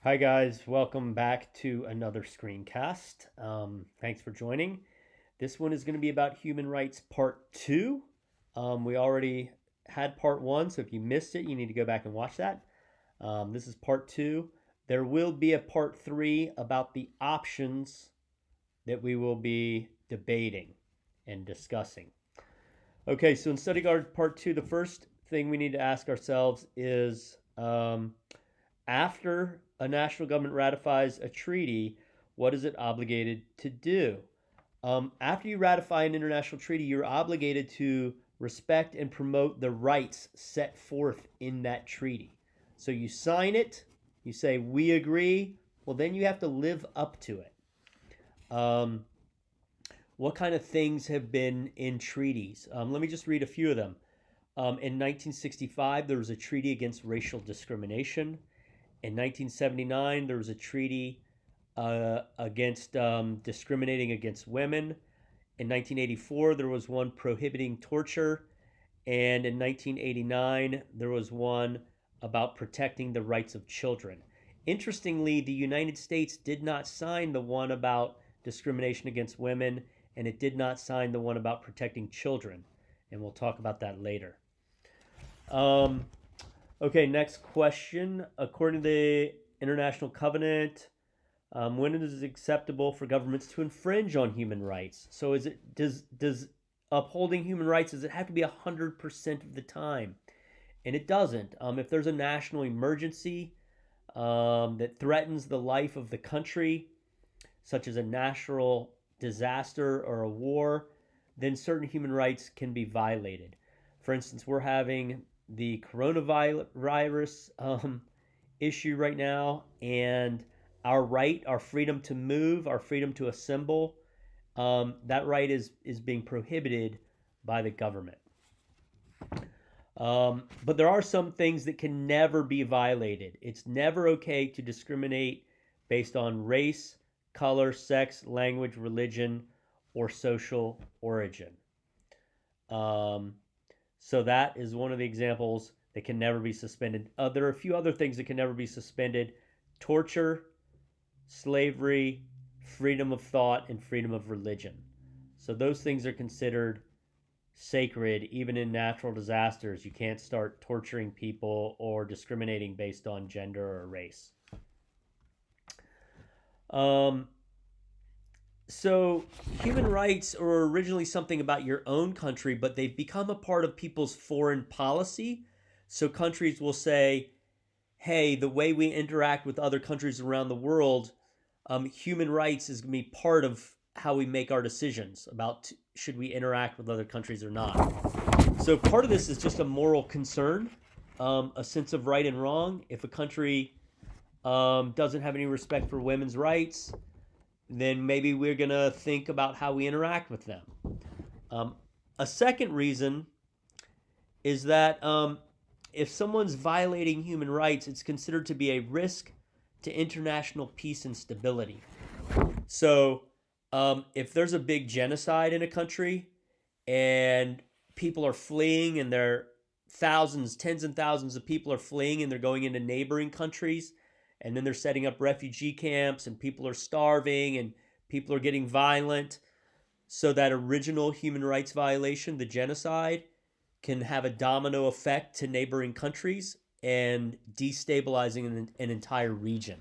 Hi, guys. Welcome back to another screencast. Thanks for joining. This one is going to be about human rights part two. We already had part one, so if you missed it, you need to go back and watch that. This is part two. There will be a part three about the options that we will be debating and discussing. Okay, so in study guard part two, the first thing we need to ask ourselves is after a national government ratifies a treaty, what is it obligated to do? After you ratify an international treaty, you're obligated to respect and promote the rights set forth in that treaty. So you sign it, you say, we agree, well, then you have to live up to it. Um, what kind of things have been in treaties? Let me just read a few of them. In 1965, there was a treaty against racial discrimination. In 1979, there was a treaty against discriminating against women. In 1984, there was one prohibiting torture. And in 1989, there was one about protecting the rights of children. Interestingly, the United States did not sign the one about discrimination against women, and it did not sign the one about protecting children. And we'll talk about that later. Um, Okay, next question. According to the International Covenant, when is it acceptable for governments to infringe on human rights? So does upholding human rights, does it have to be 100% of the time? And it doesn't. If there's a national emergency that threatens the life of the country, such as a natural disaster or a war, then certain human rights can be violated. For instance, we're having the coronavirus issue right now, and our freedom to move, our freedom to assemble, that right is being prohibited by the government. But there are some things that can never be violated. It's never okay to discriminate based on race, color, sex, language, religion, or social origin. Um, so that is one of the examples that can never be suspended. There are a few other things that can never be suspended: torture, slavery, freedom of thought, and freedom of religion. So those things are considered sacred even in natural disasters. You can't start torturing people or discriminating based on gender or race. Um, so human rights are originally something about your own country, but they've become a part of people's foreign policy. So countries will say, hey, the way we interact with other countries around the world, human rights is going to be part of how we make our decisions about should we interact with other countries or not. So part of this is just a moral concern, a sense of right and wrong. If a country doesn't have any respect for women's rights, then maybe we're going to think about how we interact with them. Um, a second reason is that if someone's violating human rights, it's considered to be a risk to international peace and stability. So if there's a big genocide in a country and people are fleeing, and there are thousands, tens and thousands of people are fleeing, and they're going into neighboring countries, and then they're setting up refugee camps, and people are starving, and people are getting violent. So that original human rights violation, the genocide, can have a domino effect to neighboring countries and destabilizing an entire region.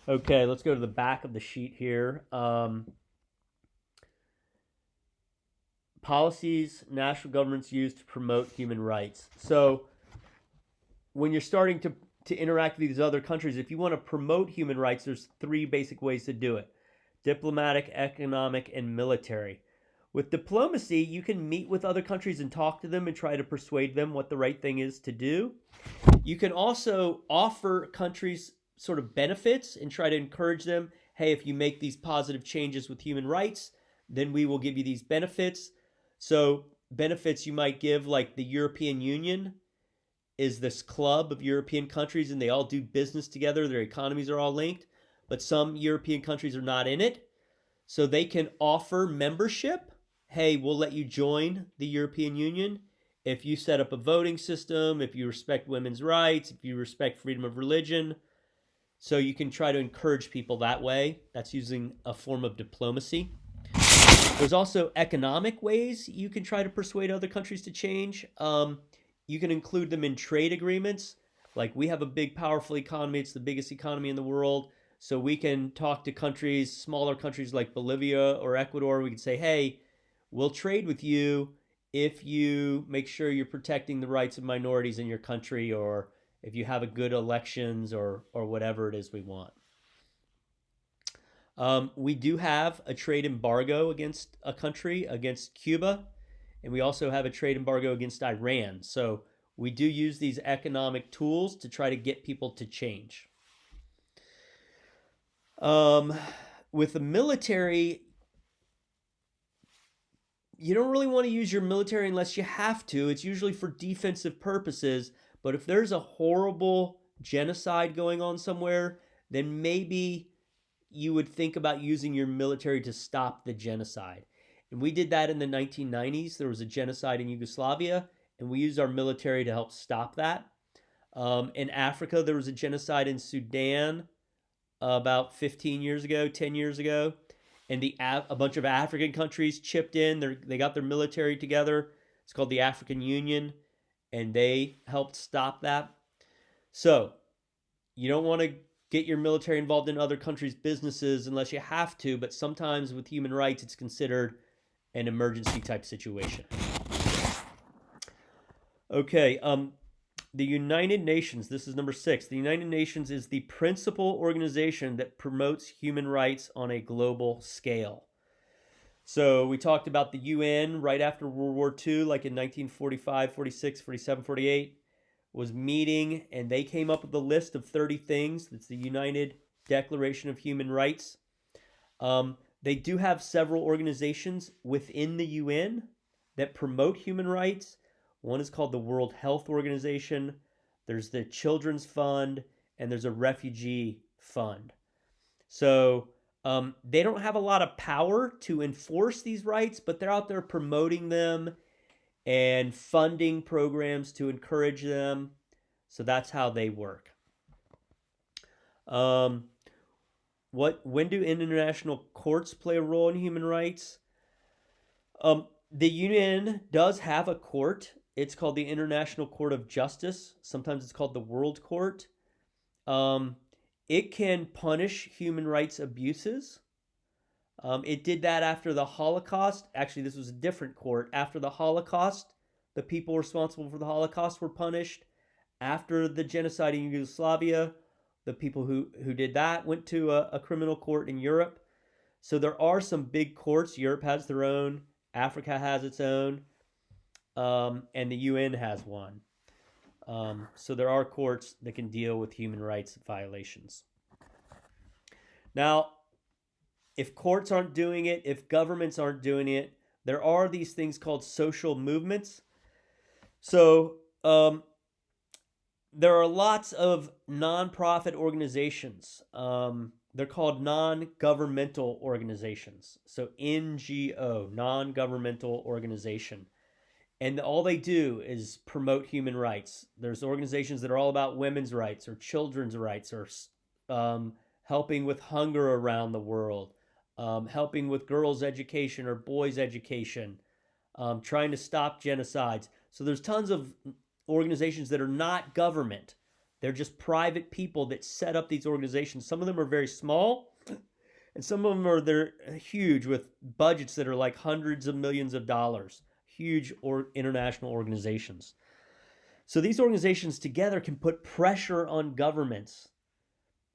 Okay, let's go to the back of the sheet here. Policies national governments use to promote human rights. So when you're starting to interact with these other countries, if you want to promote human rights, there's three basic ways to do it: diplomatic, economic, and military. With diplomacy, you can meet with other countries and talk to them and try to persuade them what the right thing is to do. You can also offer countries sort of benefits and try to encourage them. Hey, if you make these positive changes with human rights, then we will give you these benefits. So benefits you might give, like the European Union is this club of European countries, and they all do business together. Their economies are all linked, but some European countries are not in it. So they can offer membership. Hey, we'll let you join the European Union if you set up a voting system, if you respect women's rights, if you respect freedom of religion. So you can try to encourage people that way. That's using a form of diplomacy. There's also economic ways you can try to persuade other countries to change. You can include them in trade agreements. Like, we have a big, powerful economy. It's the biggest economy in the world. So we can talk to countries, smaller countries like Bolivia or Ecuador. We can say, hey, we'll trade with you if you make sure you're protecting the rights of minorities in your country, or if you have a good elections, or whatever it is we want. We do have a trade embargo against a country, against Cuba, and we also have a trade embargo against Iran. So we do use these economic tools to try to get people to change. With the military, you don't really want to use your military unless you have to. It's usually for defensive purposes. But if there's a horrible genocide going on somewhere, then maybe you would think about using your military to stop the genocide. And we did that in the 1990s. There was a genocide in Yugoslavia, and we used our military to help stop that. In Africa, there was a genocide in Sudan about 15 years ago, 10 years ago. And a bunch of African countries chipped in. They got their military together. It's called the African Union, and they helped stop that. So you don't want to get your military involved in other countries' businesses unless you have to, but sometimes with human rights, it's considered an emergency type situation. Okay, the United Nations, this is number 6. The United Nations is the principal organization that promotes human rights on a global scale. So we talked about the UN right after World War II, like in 1945, 46, 47, 48, was meeting, and they came up with a list of 30 things. That's the United Declaration of Human Rights. They do have several organizations within the UN that promote human rights. One is called the World Health Organization. There's the Children's Fund, and there's a Refugee Fund. So they don't have a lot of power to enforce these rights, but they're out there promoting them and funding programs to encourage them. So that's how they work. When do international courts play a role in human rights? The UN does have a court. It's called the International Court of Justice. Sometimes it's called the World Court. It can punish human rights abuses. It did that after the Holocaust. Actually, this was a different court. After the Holocaust, the people responsible for the Holocaust were punished. After the genocide in Yugoslavia, the people who did that went to a criminal court in Europe. So there are some big courts. Europe has their own. Africa has its own. And the UN has one. So there are courts that can deal with human rights violations. Now, if courts aren't doing it, if governments aren't doing it, there are these things called social movements. So there are lots of nonprofit organizations. They're called non-governmental organizations. So NGO, non-governmental organization. And all they do is promote human rights. There's organizations that are all about women's rights or children's rights, or helping with hunger around the world, helping with girls' education or boys' education, trying to stop genocides. So there's tons of organizations that are not government. They're just private people that set up these organizations. Some of them are very small, and some of them they're huge, with budgets that are like hundreds of millions of dollars. Huge international organizations. So these organizations together can put pressure on governments,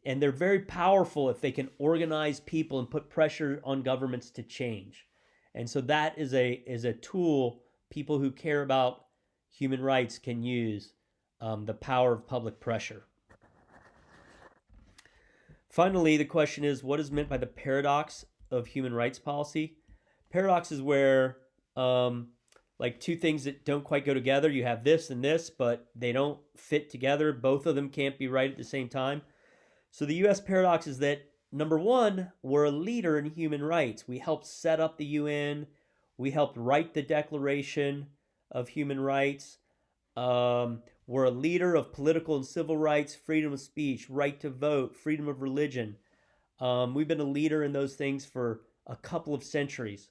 and they're very powerful if they can organize people and put pressure on governments to change. And so that is a tool people who care about human rights can use, the power of public pressure. Finally, the question is, what is meant by the paradox of human rights policy? Paradox is where like two things that don't quite go together. You have this and this, but they don't fit together. Both of them can't be right at the same time. So the U.S. paradox is that, number one, we're a leader in human rights. We helped set up the UN. We helped write the Declaration. of human rights. We're a leader of political and civil rights, freedom of speech, right to vote, freedom of religion. We've been a leader in those things for a couple of centuries.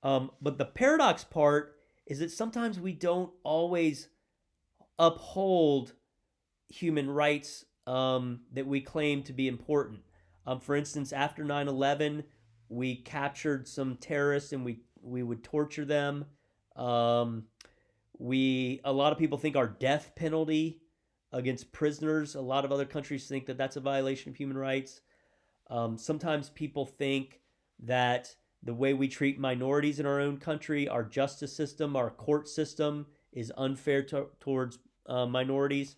But the paradox part is that sometimes we don't always uphold human rights that we claim to be important. For instance, after 9/11, we captured some terrorists and we would torture them. Um, a lot of people think our death penalty against prisoners. A lot of other countries think that that's a violation of human rights. Sometimes people think that the way we treat minorities in our own country, our justice system, our court system, is unfair towards minorities.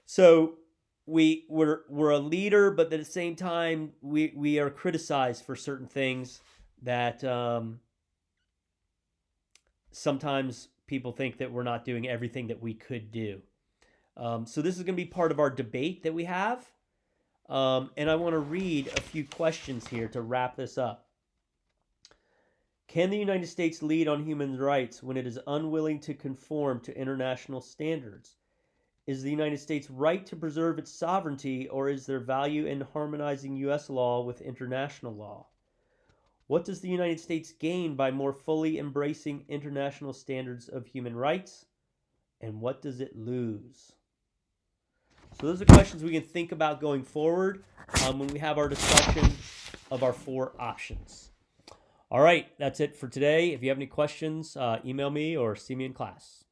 So we're a leader, but at the same time, we are criticized for certain things that sometimes people think that we're not doing everything that we could do. So this is going to be part of our debate that we have. And I want to read a few questions here to wrap this up. Can the United States lead on human rights when it is unwilling to conform to international standards? Is the United States right to preserve its sovereignty, or is there value in harmonizing U.S. law with international law? What does the United States gain by more fully embracing international standards of human rights? And what does it lose? So those are questions we can think about going forward when we have our discussion of our 4 options. All right, that's it for today. If you have any questions, email me or see me in class.